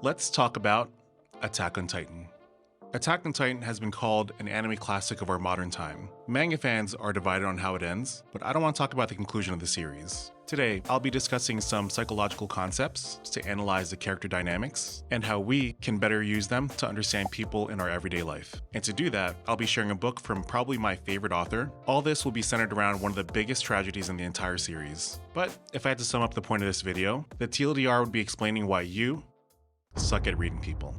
Let's talk about Attack on Titan. Attack on Titan has been called an anime classic of our modern time. Manga fans are divided on how it ends, but I don't want to talk about the conclusion of the series. Today, I'll be discussing some psychological concepts to analyze the character dynamics and how we can better use them to understand people in our everyday life. And to do that, I'll be sharing a book from probably my favorite author. All this will be centered around one of the biggest tragedies in the entire series. But if I had to sum up the point of this video, the TLDR would be explaining why you suck at reading people.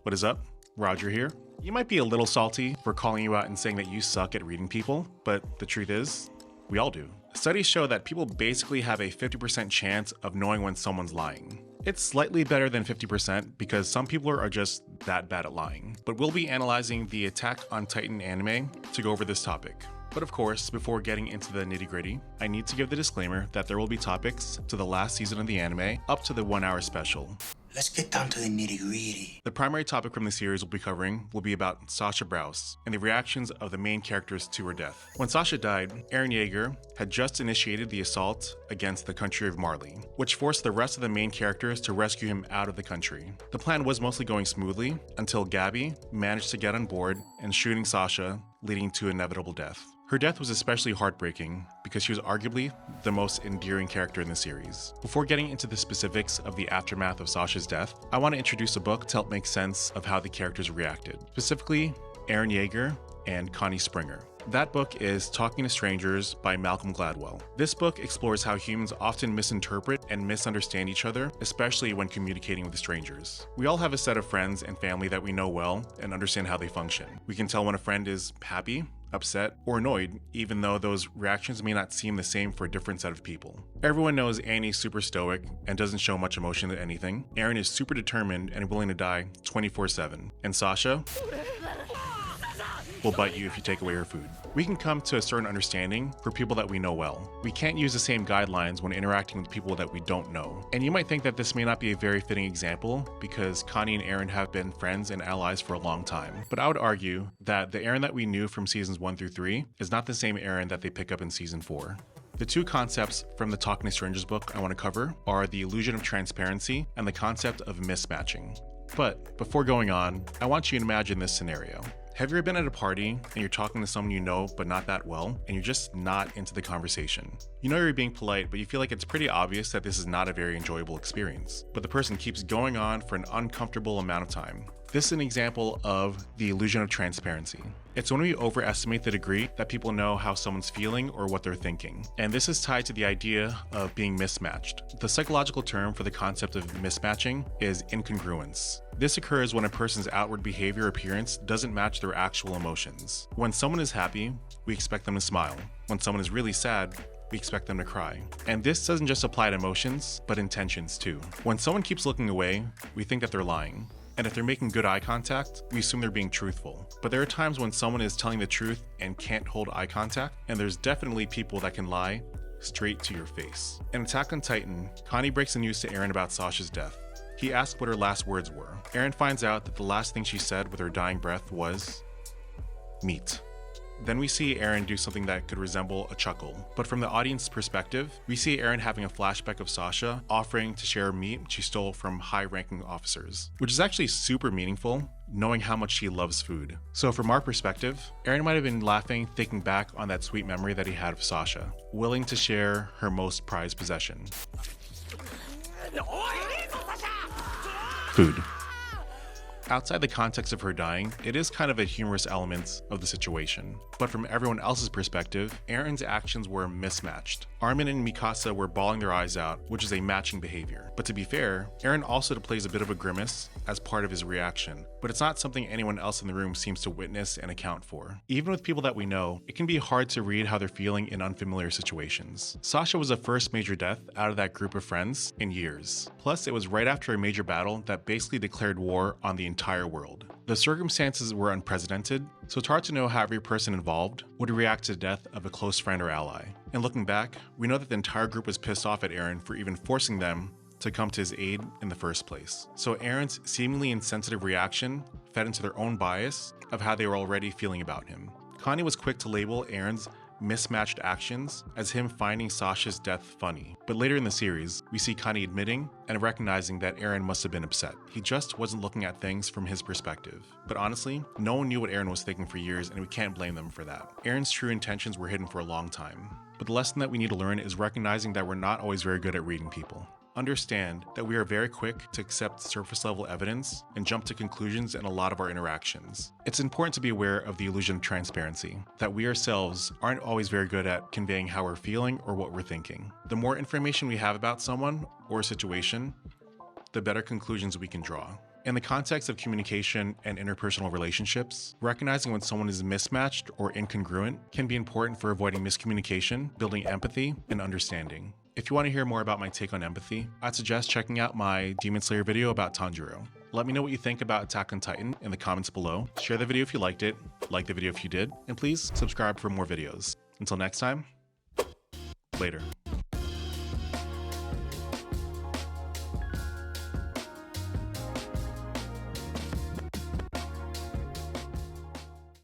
What is up? Roger here. You might be a little salty for calling you out and saying that you suck at reading people, but the truth is, we all do. Studies show that people basically have a 50% chance of knowing when someone's lying. It's slightly better than 50% because some people are just that bad at lying. But we'll be analyzing the Attack on Titan anime to go over this topic. But of course, before getting into the nitty-gritty, I need to give the disclaimer that there will be topics to the last season of the anime up to the 1 hour special. Let's get down to the nitty-gritty. The primary topic from the series we'll be covering will be about Sasha Browse and the reactions of the main characters to her death. When Sasha died, Eren Yeager had just initiated the assault against the country of Marley, which forced the rest of the main characters to rescue him out of the country. The plan was mostly going smoothly until Gabby managed to get on board and shooting Sasha, leading to inevitable death. Her death was especially heartbreaking because she was arguably the most endearing character in the series. Before getting into the specifics of the aftermath of Sasha's death, I want to introduce a book to help make sense of how the characters reacted, specifically Eren Yeager and Connie Springer. That book is Talking to Strangers by Malcolm Gladwell. This book explores how humans often misinterpret and misunderstand each other, especially when communicating with strangers. We all have a set of friends and family that we know well and understand how they function. We can tell when a friend is happy, upset, or annoyed, even though those reactions may not seem the same for a different set of people. Everyone knows Annie's super stoic and doesn't show much emotion to anything. Eren is super determined and willing to die 24/7. And Sasha will bite you if you take away her food. We can come to a certain understanding for people that we know well. We can't use the same guidelines when interacting with people that we don't know. And you might think that this may not be a very fitting example because Connie and Eren have been friends and allies for a long time. But I would argue that the Eren that we knew from seasons 1 through 3 is not the same Eren that they pick up in season 4. The two concepts from the Talking to Strangers book I want to cover are the illusion of transparency and the concept of mismatching. But before going on, I want you to imagine this scenario. Have you ever been at a party and you're talking to someone you know but not that well, and you're just not into the conversation? You know you're being polite, but you feel like it's pretty obvious that this is not a very enjoyable experience. But the person keeps going on for an uncomfortable amount of time. This is an example of the illusion of transparency. It's when we overestimate the degree that people know how someone's feeling or what they're thinking. And this is tied to the idea of being mismatched. The psychological term for the concept of mismatching is incongruence. This occurs when a person's outward behavior or appearance doesn't match their actual emotions. When someone is happy, we expect them to smile. When someone is really sad, we expect them to cry. And this doesn't just apply to emotions, but intentions too. When someone keeps looking away, we think that they're lying. And if they're making good eye contact, we assume they're being truthful. But there are times when someone is telling the truth and can't hold eye contact, and there's definitely people that can lie straight to your face. In Attack on Titan, Connie breaks the news to Eren about Sasha's death. He asks what her last words were. Eren finds out that the last thing she said with her dying breath was, "meat." Then we see Eren do something that could resemble a chuckle. But from the audience's perspective, we see Eren having a flashback of Sasha offering to share meat she stole from high-ranking officers, which is actually super meaningful, knowing how much she loves food. So from our perspective, Eren might have been laughing, thinking back on that sweet memory that he had of Sasha, willing to share her most prized possession. Food. Outside the context of her dying, it is kind of a humorous element of the situation. But from everyone else's perspective, Eren's actions were mismatched. Armin and Mikasa were bawling their eyes out, which is a matching behavior. But to be fair, Eren also displays a bit of a grimace as part of his reaction, but it's not something anyone else in the room seems to witness and account for. Even with people that we know, it can be hard to read how they're feeling in unfamiliar situations. Sasha was the first major death out of that group of friends in years. Plus, it was right after a major battle that basically declared war on the entire world. The circumstances were unprecedented, so it's hard to know how every person involved would react to the death of a close friend or ally. And looking back, we know that the entire group was pissed off at Eren for even forcing them to come to his aid in the first place. So Eren's seemingly insensitive reaction fed into their own bias of how they were already feeling about him. Connie was quick to label Eren's mismatched actions as him finding Sasha's death funny. But later in the series, we see Connie admitting and recognizing that Eren must have been upset. He just wasn't looking at things from his perspective. But honestly, no one knew what Eren was thinking for years, and we can't blame them for that. Eren's true intentions were hidden for a long time. But the lesson that we need to learn is recognizing that we're not always very good at reading people. Understand that we are very quick to accept surface level evidence and jump to conclusions in a lot of our interactions. It's important to be aware of the illusion of transparency, that we ourselves aren't always very good at conveying how we're feeling or what we're thinking. The more information we have about someone or a situation, the better conclusions we can draw. In the context of communication and interpersonal relationships, recognizing when someone is mismatched or incongruent can be important for avoiding miscommunication, building empathy, and understanding. If you want to hear more about my take on empathy, I'd suggest checking out my Demon Slayer video about Tanjiro. Let me know what you think about Attack on Titan in the comments below. Share the video if you liked it, like the video if you did, and please subscribe for more videos. Until next time, later.